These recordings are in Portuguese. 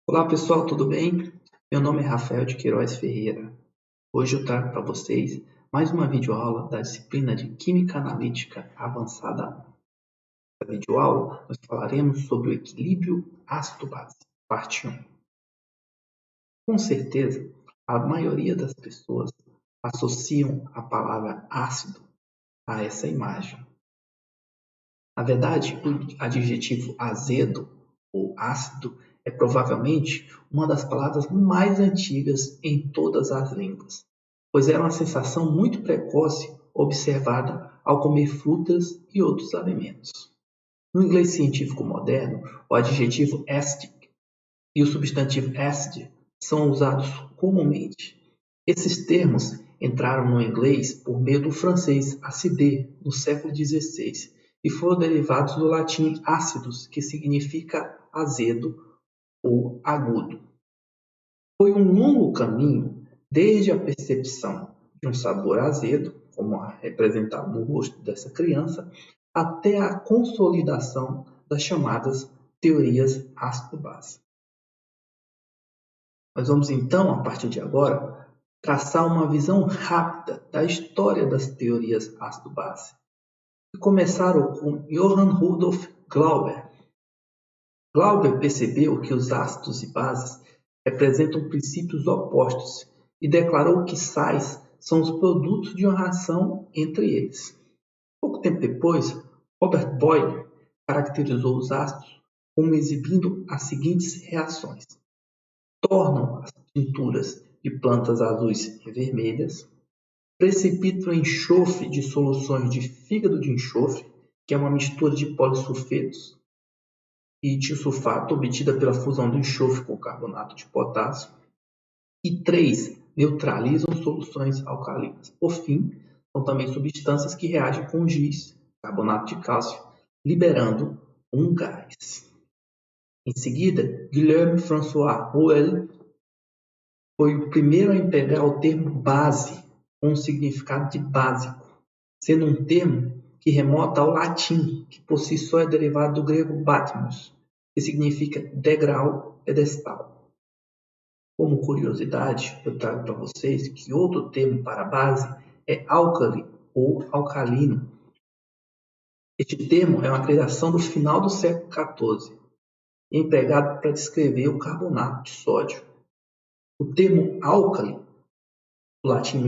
Olá pessoal, tudo bem? Meu nome é Rafael de Queiroz Ferreira. Hoje eu trago para vocês mais uma videoaula da disciplina de Química Analítica Avançada 1. Nessa videoaula nós falaremos sobre o equilíbrio ácido-base, parte 1. Com certeza, a maioria das pessoas associam a palavra ácido a essa imagem. Na verdade, o adjetivo azedo ou ácido é provavelmente uma das palavras mais antigas em todas as línguas, pois era uma sensação muito precoce observada ao comer frutas e outros alimentos. No inglês científico moderno, o adjetivo acidic e o substantivo acid são usados comumente. Esses termos entraram no inglês por meio do francês acidez no século XVI e foram derivados do latim acidus, que significa azedo ou agudo. Foi um longo caminho desde a percepção de um sabor azedo, como representado no rosto dessa criança, até a consolidação das chamadas teorias ácido-base. Nós vamos então, a partir de agora, traçar uma visão rápida da história das teorias ácido-base. E começaram com Johann Rudolf Glauber. Glauber percebeu que os ácidos e bases representam princípios opostos e declarou que sais são os produtos de uma reação entre eles. Pouco tempo depois, Robert Boyle caracterizou os ácidos como exibindo as seguintes reações: tornam as tinturas de plantas azuis e vermelhas, precipitam enxofre de soluções de fígado de enxofre, que é uma mistura de polissulfetos e tiosulfato obtida pela fusão do enxofre com carbonato de potássio. E 3. Neutralizam soluções alcalinas. Por fim, são também substâncias que reagem com giz, carbonato de cálcio, liberando um gás. Em seguida, Guilherme François Rouelle foi o primeiro a empregar o termo base com o significado de básico, sendo um termo que remota ao latim, que por si só é derivado do grego batmos, que significa degrau, pedestal. Como curiosidade, eu trago para vocês que outro termo para base é álcali ou alcalino. Este termo é uma criação do final do século XIV, empregado para descrever o carbonato de sódio. O termo álcali, do latim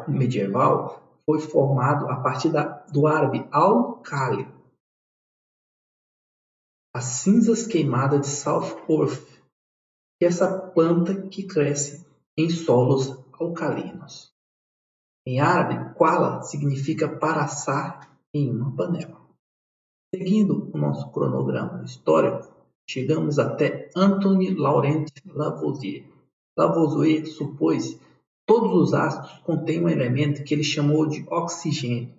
medieval, foi formado a partir do árabe al-Kali, as cinzas queimadas de South Earth, que é essa planta que cresce em solos alcalinos. Em árabe, qala significa para assar em uma panela. Seguindo o nosso cronograma histórico, chegamos até Antoine Laurent Lavoisier. Lavoisier supôs que todos os ácidos contêm um elemento que ele chamou de oxigênio,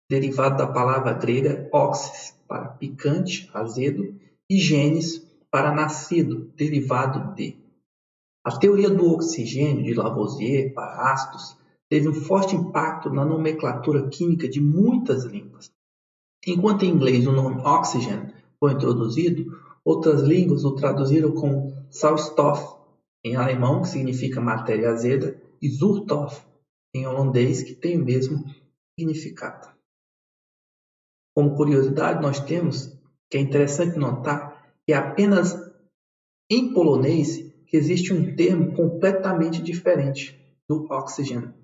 derivado da palavra grega oxis, para picante, azedo, e genes, para nascido, derivado de. A teoria do oxigênio de Lavoisier para ácidos teve um forte impacto na nomenclatura química de muitas línguas. Enquanto em inglês o nome oxygen foi introduzido, outras línguas o traduziram como Sauerstoff, em alemão, que significa matéria azeda, e Zuurstof, em holandês, que tem o mesmo significado. Como curiosidade, nós temos que é interessante notar que é apenas em polonês que existe um termo completamente diferente do oxigênio.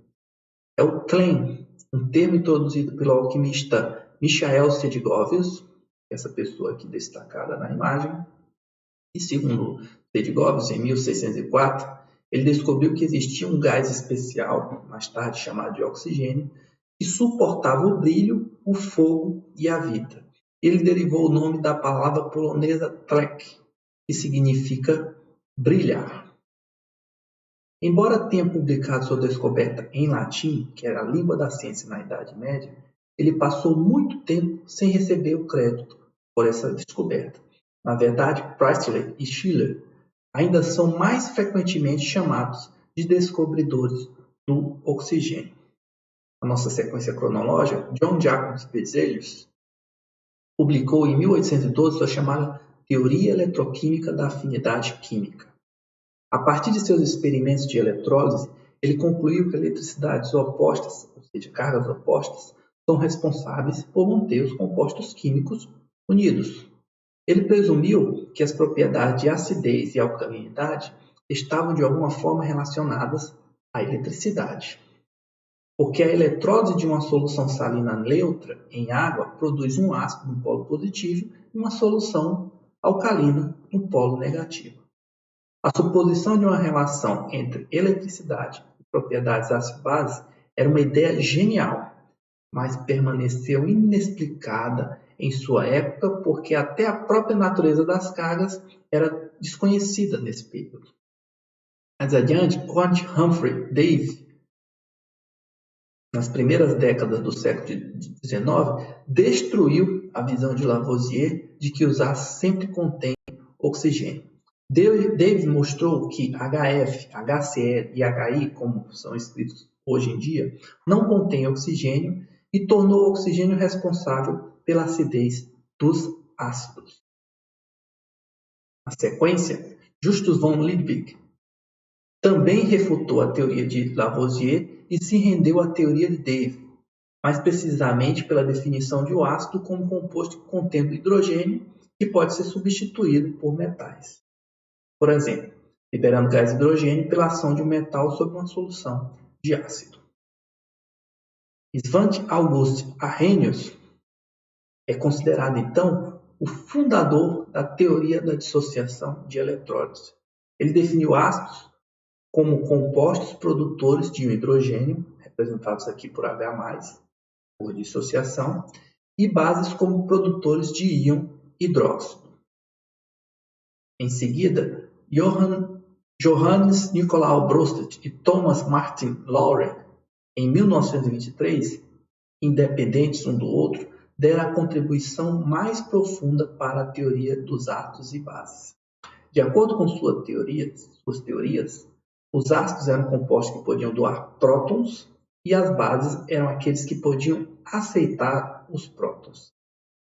É o tlen, um termo introduzido pelo alquimista Michael Sedgovius, essa pessoa aqui destacada na imagem. E segundo Sedgovius, em 1604, ele descobriu que existia um gás especial, mais tarde chamado de oxigênio, que suportava o brilho, o fogo e a vida. Ele derivou o nome da palavra polonesa tlek, que significa brilhar. Embora tenha publicado sua descoberta em latim, que era a língua da ciência na Idade Média, ele passou muito tempo sem receber o crédito por essa descoberta. Na verdade, Priestley e Schiller ainda são mais frequentemente chamados de descobridores do oxigênio. Na nossa sequência cronológica, John Jacob Berzelius publicou em 1812 sua chamada Teoria Eletroquímica da Afinidade Química. A partir de seus experimentos de eletrólise, ele concluiu que eletricidades opostas, ou seja, cargas opostas, são responsáveis por manter os compostos químicos unidos. Ele presumiu que as propriedades de acidez e alcalinidade estavam de alguma forma relacionadas à eletricidade, porque a eletrólise de uma solução salina neutra em água produz um ácido no polo positivo e uma solução alcalina no polo negativo. A suposição de uma relação entre eletricidade e propriedades ácido-base era uma ideia genial, mas permaneceu inexplicada em sua época porque até a própria natureza das cargas era desconhecida nesse período. Mais adiante, Count Humphrey Davy, nas primeiras décadas do século XIX, destruiu a visão de Lavoisier de que os ácidos sempre contêm oxigênio. Davy mostrou que HF, HCl e HI, como são escritos hoje em dia, não contêm oxigênio e tornou o oxigênio responsável pela acidez dos ácidos. Na sequência, Justus von Liebig também refutou a teoria de Lavoisier e se rendeu à teoria de Davy, mais precisamente pela definição de um ácido como composto contendo hidrogênio que pode ser substituído por metais. Por exemplo, liberando gás hidrogênio pela ação de um metal sobre uma solução de ácido. Svante August Arrhenius é considerado, então, o fundador da teoria da dissociação de eletrólitos. Ele definiu ácidos como compostos produtores de um hidrogênio, representados aqui por H+, por dissociação, e bases como produtores de íon hidróxido. Em seguida, Johannes Nicolaus Bronsted e Thomas Martin Lowry, em 1923, independentes um do outro, deram a contribuição mais profunda para a teoria dos ácidos e bases. De acordo com suas teorias, os ácidos eram compostos que podiam doar prótons e as bases eram aqueles que podiam aceitar os prótons.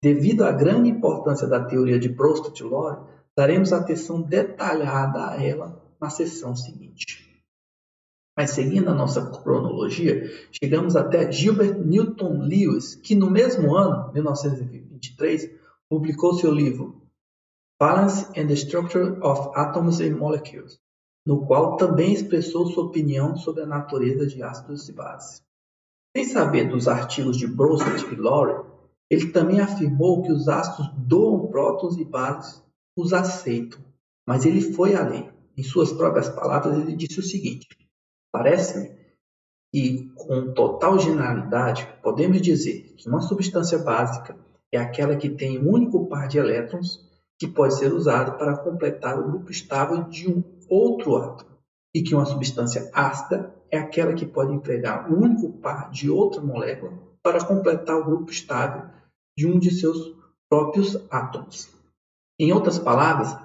Devido à grande importância da teoria de Bronsted e Lowry, daremos atenção detalhada a ela na sessão seguinte. Mas seguindo a nossa cronologia, chegamos até Gilbert Newton Lewis, que no mesmo ano, 1923, publicou seu livro Valence and the Structure of Atoms and Molecules, no qual também expressou sua opinião sobre a natureza de ácidos e bases. Sem saber dos artigos de Bronsted e Lowry, ele também afirmou que os ácidos doam prótons e bases os aceitam, mas ele foi além. Em suas próprias palavras, ele disse o seguinte: parece-me que, com total generalidade, podemos dizer que uma substância básica é aquela que tem um único par de elétrons que pode ser usado para completar o grupo estável de um outro átomo, e que uma substância ácida é aquela que pode empregar um único par de outra molécula para completar o grupo estável de um de seus próprios átomos. Em outras palavras,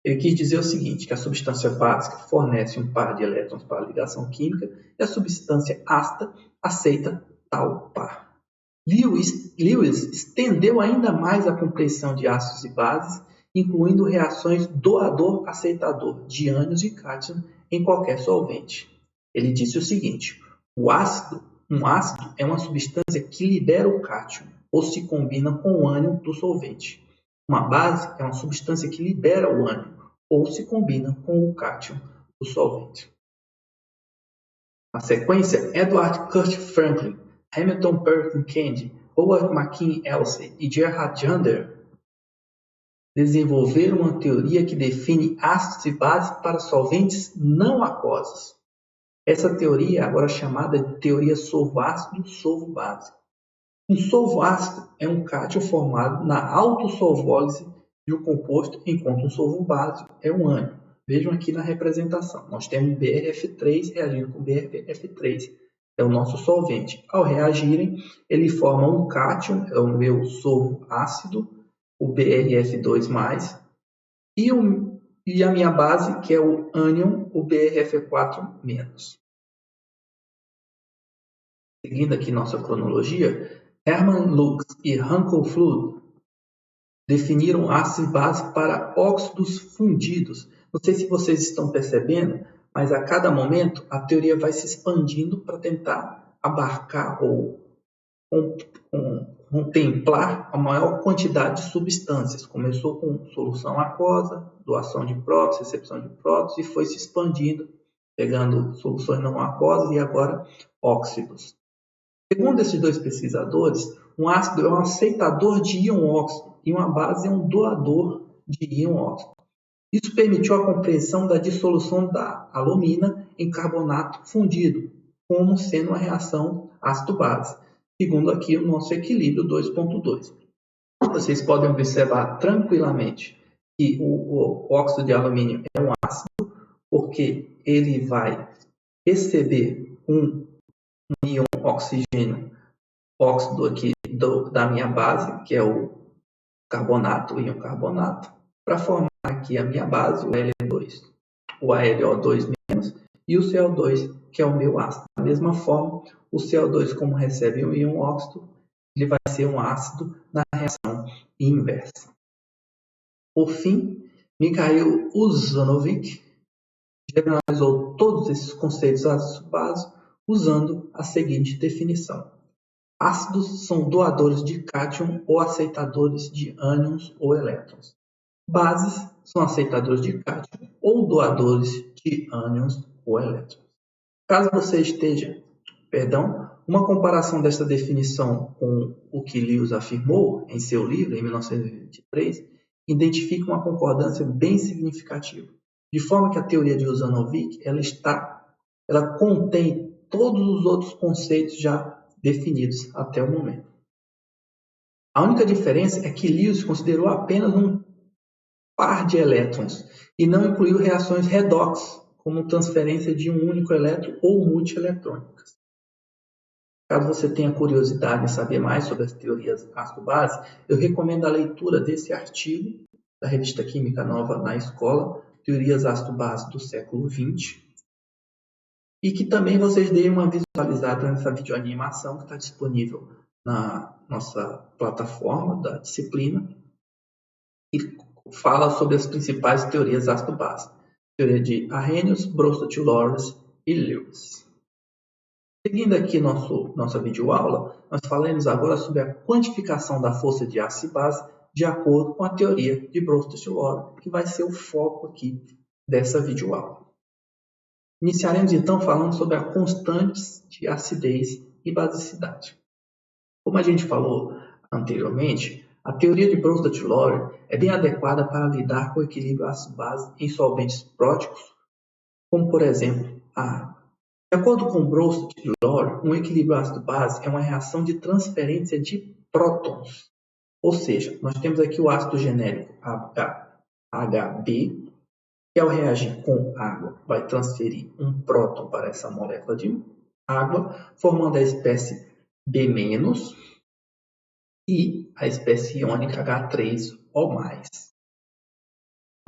ele quis dizer o seguinte, que a substância básica fornece um par de elétrons para a ligação química e a substância ácida aceita tal par. Lewis estendeu ainda mais a compreensão de ácidos e bases, incluindo reações doador-aceitador de ânions e cátions em qualquer solvente. Ele disse o seguinte: um ácido é uma substância que libera o cátion ou se combina com o ânion do solvente. Uma base é uma substância que libera o ânion ou se combina com o cátion do solvente. Na sequência, Edward Kurt Franklin, Hamilton Perkin Candy, Howard McKean Elsey e Gerhard Jander desenvolveram uma teoria que define ácidos e bases para solventes não aquosos. Essa teoria é agora chamada de teoria solvo-ácido-solvo-base. Um solvo-ácido é um cátion formado na autosolvólise de um composto, enquanto um solvo-base é um ânion. Vejam aqui na representação. Nós temos BRF3 reagindo com BRF3. É o nosso solvente. Ao reagirem, ele forma um cátion, é o meu solvo-ácido, o BRF2+, e a minha base, que é o ânion, o BRF4-. Seguindo aqui nossa cronologia, Hermann Lux e Hanko Flood definiram ácidos e bases para óxidos fundidos, Não sei se vocês estão percebendo, mas a cada momento a teoria vai se expandindo para tentar abarcar ou contemplar a maior quantidade de substâncias. Começou com solução aquosa, doação de prótons, recepção de prótons e foi se expandindo, pegando soluções não aquosas e agora óxidos. Segundo esses dois pesquisadores, um ácido é um aceitador de íon óxido e uma base é um doador de íon óxido. Isso permitiu a compreensão da dissolução da alumina em carbonato fundido, como sendo uma reação ácido-base, segundo aqui o nosso equilíbrio 2.2. Vocês podem observar tranquilamente que o óxido de alumínio é um ácido, porque ele vai receber um íon oxigênio, óxido aqui da minha base, que é o carbonato, o íon carbonato, para formar aqui a minha base, o L2, o AlO2-, e o CO2, que é o meu ácido. Da mesma forma, o CO2, como recebe um íon óxido, ele vai ser um ácido na reação inversa. Por fim, Mikhail Uzanovic generalizou todos esses conceitos ácido-base usando a seguinte definição: ácidos são doadores de cátion ou aceitadores de ânions ou elétrons. Bases são aceitadores de cátion ou doadores de ânions ou elétrons. Caso você esteja, uma comparação desta definição com o que Lewis afirmou em seu livro, em 1923, identifica uma concordância bem significativa, de forma que a teoria de Uzanovic ela contém todos os outros conceitos já definidos até o momento. A única diferença é que Lewis considerou apenas um par de elétrons e não incluiu reações redox, como transferência de um único elétron ou multieletrônicas. Caso você tenha curiosidade em saber mais sobre as teorias ácido-base, eu recomendo a leitura desse artigo da Revista Química Nova na Escola, Teorias ácido-base do século XX, e que também vocês deem uma visualizada nessa videoanimação que está disponível na nossa plataforma da disciplina e fala sobre as principais teorias ácido-base. Teoria de Arrhenius, Bronsted-Lawrence e Lewis. Seguindo aqui nossa videoaula, nós falaremos agora sobre a quantificação da força de ácido e base de acordo com a teoria de Bronsted-Lawrence, que vai ser o foco aqui dessa videoaula. Iniciaremos então falando sobre as constantes de acidez e basicidade. Como a gente falou anteriormente, a teoria de Bronsted-Lawrence é bem adequada para lidar com o equilíbrio ácido-base em solventes próticos, como por exemplo a água. De acordo com Bronsted-Lawrence, um equilíbrio ácido-base é uma reação de transferência de prótons. Ou seja, nós temos aqui o ácido genérico HB, que ao reagir com água vai transferir um próton para essa molécula de água, formando a espécie B- e a espécie iônica H3O+.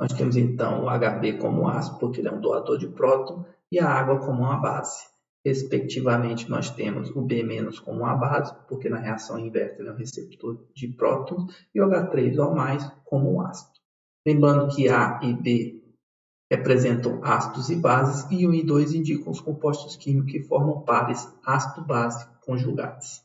Nós temos então o HB como ácido, porque ele é um doador de próton, e a água como uma base. Respectivamente, nós temos o B- como uma base, porque na reação inversa ele é um receptor de prótons, e o H3O+, como um ácido. Lembrando que A e B representam ácidos e bases, e 1 e 2 indicam os compostos químicos que formam pares ácido-base conjugados.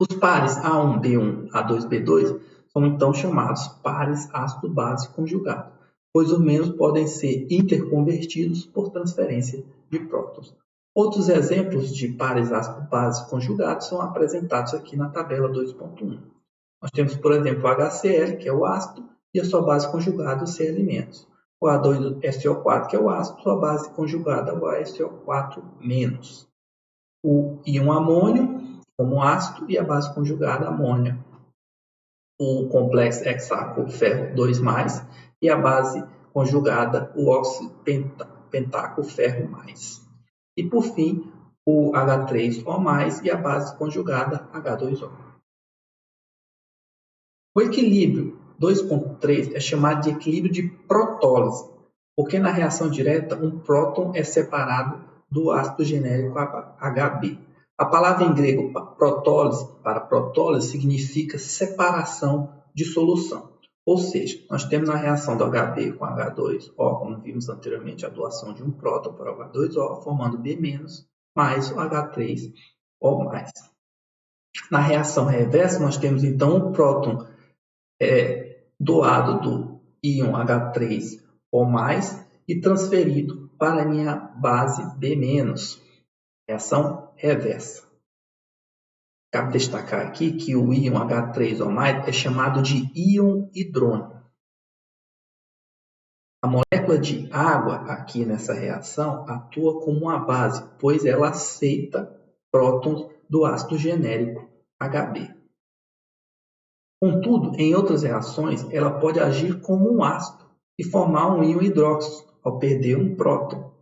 Os pares A1B1, A2B2 são então chamados pares ácido-base conjugado, pois os mesmos podem ser interconvertidos por transferência de prótons. Outros exemplos de pares ácido-base conjugados são apresentados aqui na tabela 2.1. Nós temos, por exemplo, o HCl, que é o ácido, e a sua base conjugada, o C-elementos. O A2SO4, que é o ácido, sua base conjugada, o ASO4-. O íon amônio, como ácido, e a base conjugada, amônia. O complexo hexaco ferro 2+, e a base conjugada, o óxido pentaco ferro+. E, por fim, o H3O+, e a base conjugada, H2O. O equilíbrio 2.3 é chamado de equilíbrio de protólise, porque na reação direta um próton é separado do ácido genérico HB. A palavra em grego para protólise significa separação de solução. Ou seja, nós temos na reação do HB com H2O, como vimos anteriormente, a doação de um próton para o H2O, formando B- mais o H3O+. Na reação reversa, nós temos então o próton doado do íon H3O+, e transferido para a minha base B-. Reação reversa. Cabe destacar aqui que o íon H3O+ é chamado de íon hidrônio. A molécula de água aqui nessa reação atua como uma base, pois ela aceita prótons do ácido genérico Hb. Contudo, em outras reações, ela pode agir como um ácido e formar um íon hidróxido ao perder um próton.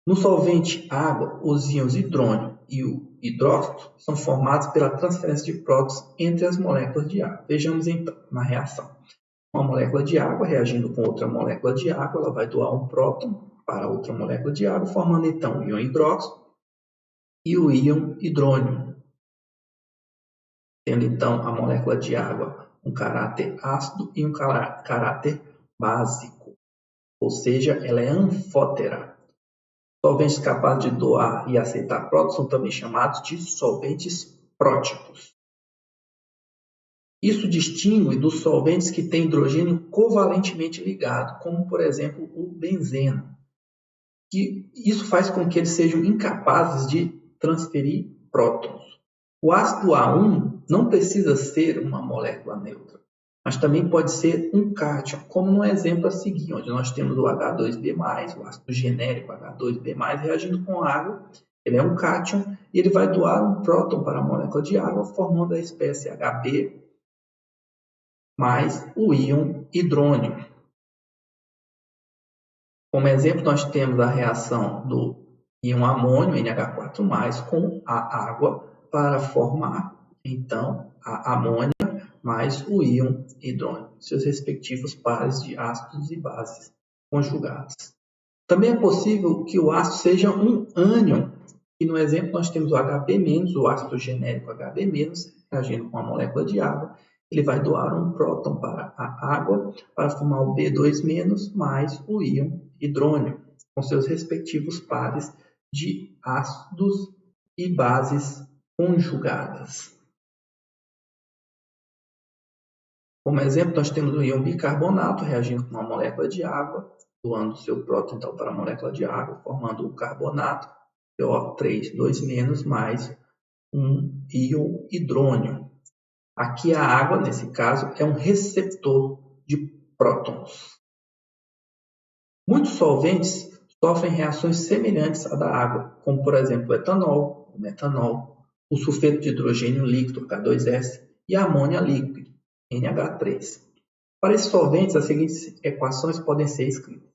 No solvente água, os íons hidrônio e o hidróxido são formados pela transferência de prótons entre as moléculas de água. Vejamos então na reação. Uma molécula de água reagindo com outra molécula de água, ela vai doar um próton para outra molécula de água, formando então o íon hidróxido e o íon hidrônio. Tendo então a molécula de água um caráter ácido e um caráter básico, ou seja, ela é anfótera. Solventes capazes de doar e aceitar prótons são também chamados de solventes próticos. Isso distingue dos solventes que têm hidrogênio covalentemente ligado, como por exemplo o benzeno. Isso faz com que eles sejam incapazes de transferir prótons. O ácido A1 não precisa ser uma molécula neutra, mas também pode ser um cátion, como no exemplo a seguir, onde nós temos o H2B+, o ácido genérico H2B+, reagindo com água. Ele é um cátion e ele vai doar um próton para a molécula de água, formando a espécie Hb mais o íon hidrônio. Como exemplo, nós temos a reação do íon amônio, NH4+, com a água para formar, então, a amônia mais o íon hidrônio, seus respectivos pares de ácidos e bases conjugados. Também é possível que o ácido seja um ânion, e no exemplo nós temos o Hb-, o ácido genérico Hb-, reagindo com a molécula de água. Ele vai doar um próton para a água para formar o B2- mais o íon hidrônio, com seus respectivos pares de ácidos e bases conjugadas. Como exemplo, nós temos o íon bicarbonato reagindo com uma molécula de água, doando seu próton então, para a molécula de água, formando o carbonato, CO3 2- mais um íon hidrônio. Aqui a água, nesse caso, é um receptor de prótons. Muitos solventes sofrem reações semelhantes à da água, como por exemplo o etanol, o metanol, o sulfeto de hidrogênio líquido, H2S, e a amônia líquida, NH3. Para esses solventes, as seguintes equações podem ser escritas.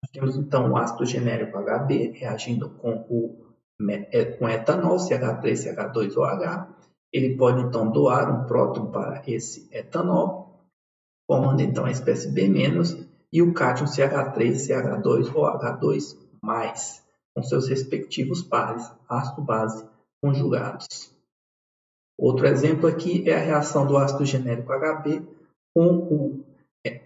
Nós temos então o ácido genérico Hb reagindo com etanol, CH3, CH2OH. Ele pode então doar um próton para esse etanol, formando então a espécie B- e o cátion CH3, CH2OH2+, com seus respectivos pares ácido-base conjugados. Outro exemplo aqui é a reação do ácido genérico Hb com o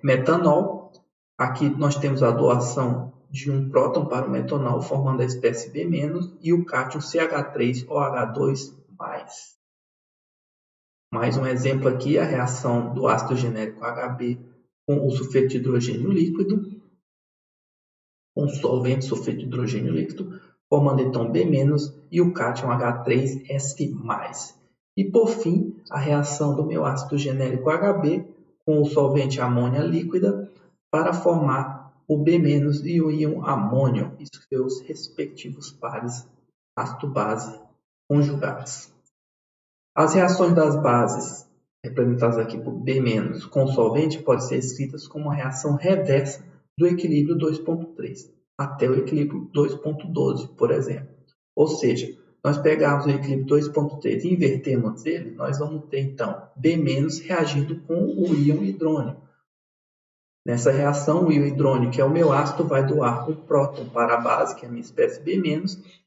metanol. Aqui nós temos a doação de um próton para o metanol, formando a espécie B- e o cátion CH3OH2+. Mais um exemplo aqui é a reação do ácido genérico Hb com o sulfeto de hidrogênio líquido, com solvente sulfeto de hidrogênio líquido, formando então B- e o cátion H3S+. E por fim, a reação do meu ácido genérico Hb com o solvente amônia líquida para formar o B- e o íon amônio e seus respectivos pares ácido-base conjugados. As reações das bases, representadas aqui por B- com solvente, podem ser escritas como uma reação reversa do equilíbrio 2.3 até o equilíbrio 2.12, por exemplo. Ou seja, nós pegamos o equilíbrio 2.3 e invertemos ele, nós vamos ter então B- reagindo com o íon hidrônio. Nessa reação, o íon hidrônio, que é o meu ácido, vai doar um próton para a base, que é a minha espécie B-,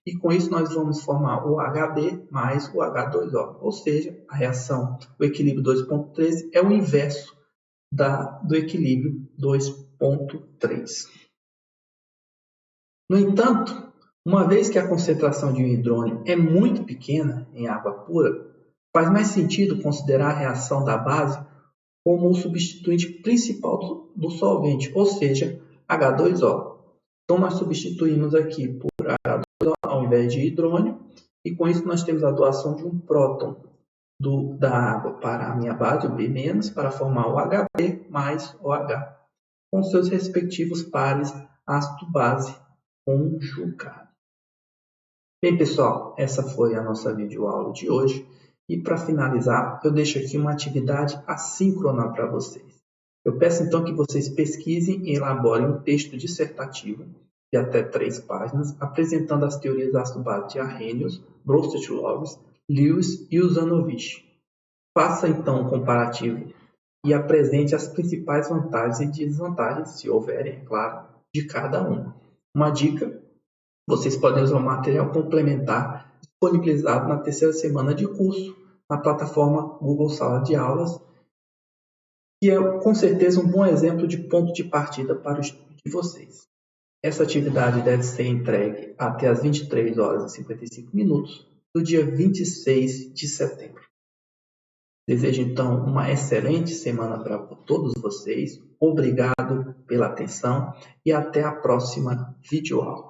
e com isso nós vamos formar o Hb mais o H2O. Ou seja, a reação, o equilíbrio 2.13 é o inverso do equilíbrio 2,3. No entanto, uma vez que a concentração de um hidrônio é muito pequena em água pura, faz mais sentido considerar a reação da base como o substituinte principal do solvente, ou seja, H2O. Então, nós substituímos aqui por H2O ao invés de hidrônio, e com isso nós temos a doação de um próton da água para a minha base, o B-, para formar o HB mais OH, com seus respectivos pares ácido-base conjugado. Bem, pessoal, essa foi a nossa videoaula de hoje. E para finalizar, eu deixo aqui uma atividade assíncrona para vocês. Eu peço então que vocês pesquisem e elaborem um texto dissertativo de até 3 páginas, apresentando as teorias ácido-base de Arrhenius, Bronsted-Lewis, Lewis e Usanovich. Faça então um comparativo e apresente as principais vantagens e desvantagens, se houverem, é claro, de cada um. Uma dica: vocês podem usar um material complementar disponibilizado na 3ª semana de curso na plataforma Google Sala de Aulas, que é com certeza um bom exemplo de ponto de partida para o estudo de vocês. Essa atividade deve ser entregue até às 23h55 do dia 26 de setembro. Desejo então uma excelente semana para todos vocês. Obrigado pela atenção e até a próxima videoaula.